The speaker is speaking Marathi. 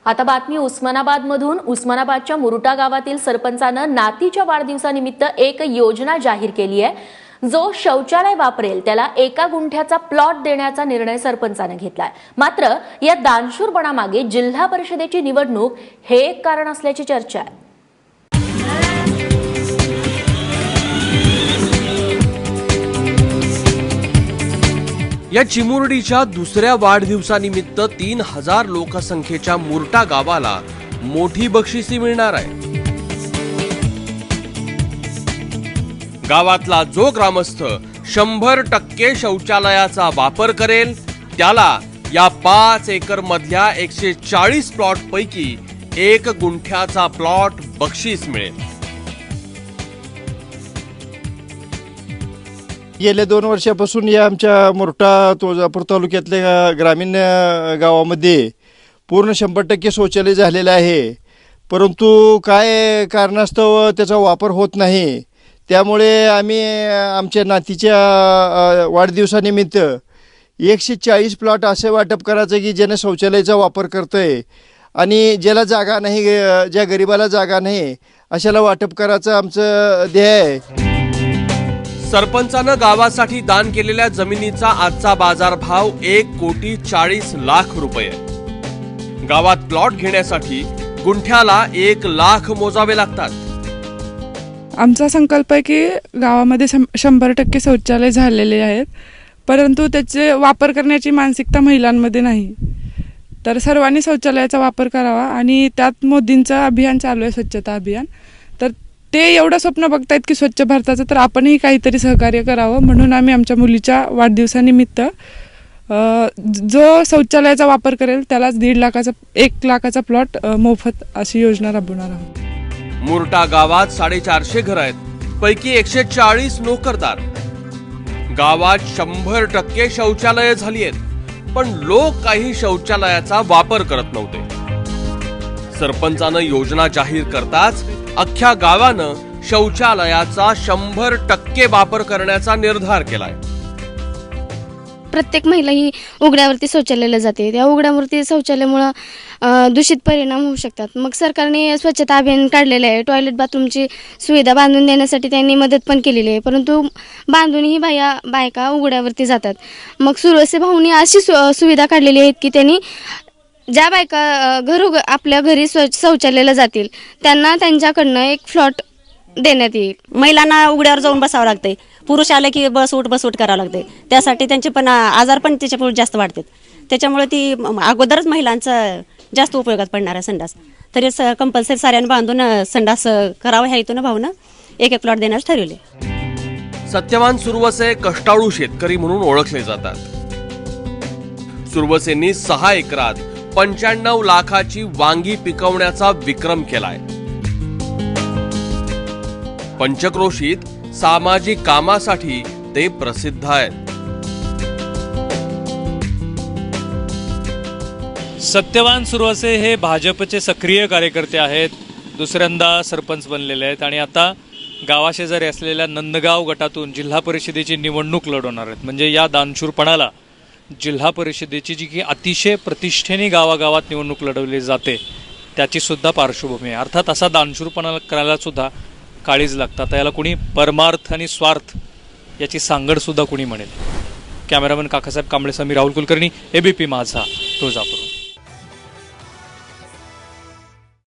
आता बातमी उस्मानाबादमधून। उस्मानाबादच्या मुरुटा गावातील सरपंचानं नातीच्या वाढदिवसानिमित्त एक योजना जाहीर केली आहे। जो शौचालय वापरेल त्याला 1 गुंठ्याचा प्लॉट देण्याचा निर्णय सरपंचाने घेतलाय। मात्र या दानशूरपणामागे जिल्हा परिषदेची निवडणूक हे एक कारण असल्याची चर्चा आहे। या चिमुरडीच्या दुसऱ्या वाढदिवसानिमित्त 3000 लोकसंख्येच्या मुरटा गावाला मोठी बक्षिसी मिळणार आहे। गावातला जो ग्रामस्थ 100% शौचालयाचा वापर करेल त्याला या 5 एकर मधल्या 140 प्लॉट पैकी 1 गुंठ्याचा प्लॉट बक्षीस मिळेल। गेल्या 2 वर्षापासून या आमच्या मुरटा तुळजापूर तालुक्यातल्या ग्रामीण गावामध्ये पूर्ण 100% शौचालय झालेलं आहे, परंतु काय कारणास्तव त्याचा वापर होत नाही। त्यामुळे आम्ही आमच्या नातीच्या वाढदिवसानिमित्त 140 प्लॉट असे वाटप करायचं की ज्याने शौचालयाचा वापर करतोय आणि ज्याला जागा नाही, ज्या गरिबाला जागा नाही अशाला वाटप करायचं आमचं ध्येय आहे। सरपंचानं गावासाठी दान केलेल्या जमिनीचा आजचा बाजारभाव 1,40,00,000 रुपये। गावात प्लॉट घेण्यासाठी गुंठ्याला 1 लाख मोजावे लागतात। आमचा संकल्प आहे की गावामध्ये 100% शौचालय झालेले आहेत, परंतु त्याचे वापर करण्याची मानसिकता महिलांमध्ये नाही। तर सर्वांनी शौचालयाचा वापर करावा आणि त्यात मोदींचं अभियान चालू आहे, स्वच्छता अभियान। तर ते एवढं स्वप्न बघतायत की स्वच्छ भारताचं, तर आपणही काहीतरी सहकार्य करावं म्हणून आम्ही आमच्या मुलीच्या वाढदिवसानिमित्त जो शौचालयाचा वापर करेल त्याला 1 लाखाचा प्लॉट मोफत अशी योजना राबवणार आहोत। मुरटा गावात 450 घर आहेत, पैकी 140 नोकरदार। गावात 100% शौचालय झाली आहेत, पण लोक काही शौचालयाचा वापर करत नव्हते। सरपंचानं योजना जाहीर करताच अख्ख्या गावानं शौचालयाचा 100% वापर करण्याचा निर्धार केलाय। प्रत्येक महिला ही उघड्यावरती शौचालयाला जाते, त्या उघड्यावरती शौचालयामुळे दूषित परिणाम होऊ शकतात। मग सरकारने स्वच्छता अभियान काढलेलं आहे, टॉयलेट बाथरूमची सुविधा बांधून देण्यासाठी त्यांनी मदत पण केलेली आहे, परंतु बांधूनही बायका उघड्यावरती जातात। मग सुरवसे भाऊंनी अशी सुविधा काढलेली आहेत की त्यांनी ज्या बायका आपल्या घरी शौचालयाला जातील त्यांना त्यांच्याकडनं 1 प्लॉट देण्यात येईल। महिलांना उघड्यावर जाऊन बसावं लागते, पुरुष आले की बस उठ करावं लागते, त्यासाठी त्यांचे पण आजार पण त्याच्यापुढे जास्त वाढतात। त्याच्यामुळे ती अगोदरच महिलांचा जास्त उपयोगात पडणार आहे संडास। तरी कंपल्सरी साऱ्यांना बांधून संडास करावं ह्या हेतून भाऊनं 1 प्लॉट देण्यास ठरवले। सत्यवान सुरवसे कष्टाळू शेतकरी म्हणून ओळखले जातात। सुरवसेंनी 6 एकरात 95 लाखाची वांगी पिकवण्याचा विक्रम केलाय। पंचक्रोशीत सामाजिक कामासाठी ते प्रसिद्ध आहेत। सत्यवान सुरवसे हे भाजपचे सक्रिय कार्यकर्ते आहेत, दुसऱ्यांदा सरपंच बनलेले आहेत आणि आता गावाशेजारी असलेल्या नंदगाव गटातून जिल्हा परिषदेची निवडणूक लढवणार आहेत। म्हणजे या दानशूरपणाला जिल्हा परिषदेची जी की अतिशय प्रतिष्ठेने गावागावात निवडणूक लढवली जाते त्याची सुद्धा पार्श्वभूमी आहे। अर्थात असा दानशूरपणा करायला सुद्धा काळीज लागतात, याला कुणी परमार्थ आणि स्वार्थ याची सांगड सुद्धा कुणी म्हणेल। कॅमेरामन काकासाहेब कांबळे, समीर राहुल कुलकर्णी, ABP माझा, तुळजापूर।